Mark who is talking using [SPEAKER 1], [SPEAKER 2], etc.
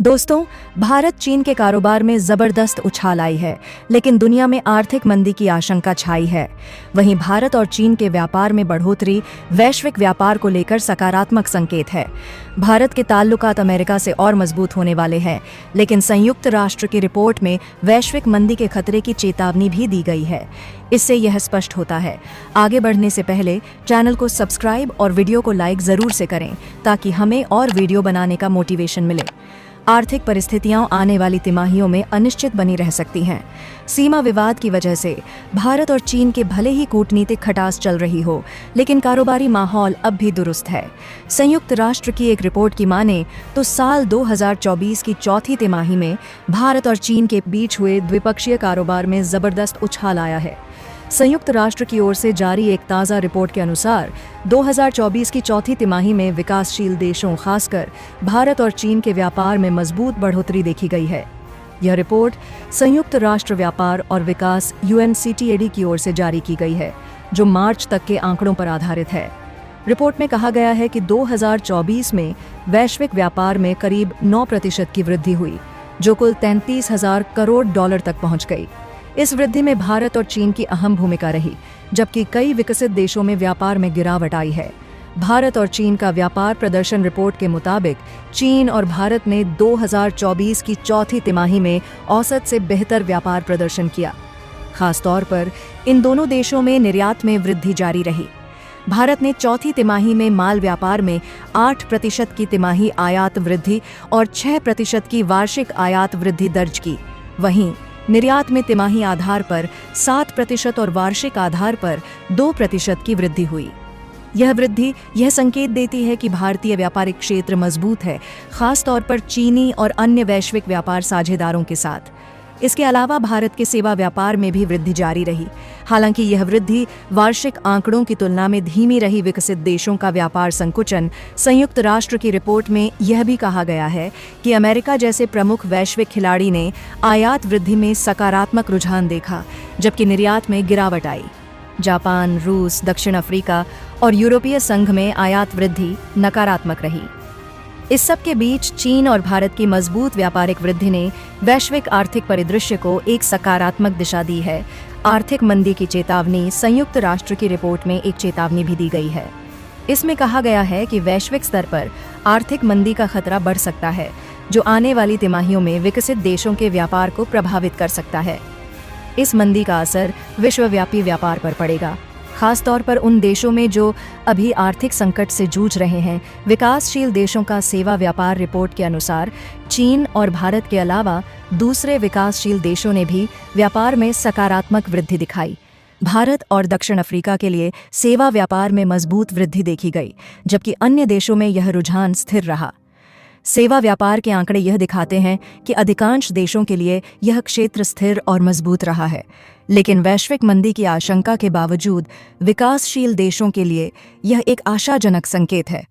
[SPEAKER 1] दोस्तों, भारत चीन के कारोबार में जबरदस्त उछाल आई है, लेकिन दुनिया में आर्थिक मंदी की आशंका छाई है। वहीं भारत और चीन के व्यापार में बढ़ोतरी वैश्विक व्यापार को लेकर सकारात्मक संकेत है। भारत के ताल्लुकात अमेरिका से और मजबूत होने वाले हैं, लेकिन संयुक्त राष्ट्र की रिपोर्ट में वैश्विक मंदी के खतरे की चेतावनी भी दी गई है। इससे यह स्पष्ट होता है। आगे बढ़ने से पहले चैनल को सब्सक्राइब और वीडियो को लाइक जरूर से करें, ताकि हमें और वीडियो बनाने का मोटिवेशन मिले। आर्थिक परिस्थितियां आने वाली तिमाहियों में अनिश्चित बनी रह सकती हैं। सीमा विवाद की वजह से भारत और चीन के भले ही कूटनीतिक खटास चल रही हो, लेकिन कारोबारी माहौल अब भी दुरुस्त है। संयुक्त राष्ट्र की एक रिपोर्ट की माने तो साल 2024 की चौथी तिमाही में भारत और चीन के बीच हुए द्विपक्षीय कारोबार में जबरदस्त उछाल आया है। संयुक्त राष्ट्र की ओर से जारी एक ताज़ा रिपोर्ट के अनुसार 2024 की चौथी तिमाही में विकासशील देशों, खासकर भारत और चीन के व्यापार में मजबूत बढ़ोतरी देखी गई है। यह रिपोर्ट संयुक्त राष्ट्र व्यापार और विकास UNCTAD की ओर से जारी की गई है, जो मार्च तक के आंकड़ों पर आधारित है। रिपोर्ट में कहा गया है कि 2024 में वैश्विक व्यापार में करीब 9% की वृद्धि हुई, जो कुल 33,000 करोड़ डॉलर तक पहुंच गई। इस वृद्धि में भारत और चीन की अहम भूमिका रही, जबकि कई विकसित देशों में व्यापार में गिरावट आई है। भारत और चीन का व्यापार प्रदर्शन रिपोर्ट के मुताबिक चीन और भारत ने 2024 की चौथी तिमाही में औसत से बेहतर व्यापार प्रदर्शन किया। खासतौर पर इन दोनों देशों में निर्यात में वृद्धि जारी रही। भारत ने चौथी तिमाही में माल व्यापार में 8% की तिमाही आयात वृद्धि और 6% की वार्षिक आयात वृद्धि दर्ज की। वहीं निर्यात में तिमाही आधार पर 7% और वार्षिक आधार पर 2% की वृद्धि हुई। यह वृद्धि यह संकेत देती है कि भारतीय व्यापारिक क्षेत्र मजबूत है, खास तौर पर चीनी और अन्य वैश्विक व्यापार साझेदारों के साथ। इसके अलावा भारत के सेवा व्यापार में भी वृद्धि जारी रही। हालांकि यह वृद्धि वार्षिक आंकड़ों की तुलना में धीमी रही। विकसित देशों का व्यापार संकुचन। संयुक्त राष्ट्र की रिपोर्ट में यह भी कहा गया है कि अमेरिका जैसे प्रमुख वैश्विक खिलाड़ी ने आयात वृद्धि में सकारात्मक रुझान देखा, जबकि निर्यात में गिरावट आई। जापान, रूस, दक्षिण अफ्रीका और यूरोपीय संघ में आयात वृद्धि नकारात्मक रही। इस सब के बीच चीन और भारत की मजबूत व्यापारिक वृद्धि ने वैश्विक आर्थिक परिदृश्य को एक सकारात्मक दिशा दी है। आर्थिक मंदी की चेतावनी। संयुक्त राष्ट्र की रिपोर्ट में एक चेतावनी भी दी गई है। इसमें कहा गया है कि वैश्विक स्तर पर आर्थिक मंदी का खतरा बढ़ सकता है, जो आने वाली तिमाहियों में विकसित देशों के व्यापार को प्रभावित कर सकता है। इस मंदी का असर विश्वव्यापी व्यापार पर पड़ेगा, खासतौर पर उन देशों में जो अभी आर्थिक संकट से जूझ रहे हैं। विकासशील देशों का सेवा व्यापार रिपोर्ट के अनुसार चीन और भारत के अलावा दूसरे विकासशील देशों ने भी व्यापार में सकारात्मक वृद्धि दिखाई। भारत और दक्षिण अफ्रीका के लिए सेवा व्यापार में मजबूत वृद्धि देखी गई, जबकि अन्य देशों में यह रुझान स्थिर रहा। सेवा व्यापार के आंकड़े यह दिखाते हैं कि अधिकांश देशों के लिए यह क्षेत्र स्थिर और मजबूत रहा है, लेकिन वैश्विक मंदी की आशंका के बावजूद विकासशील देशों के लिए यह एक आशाजनक संकेत है।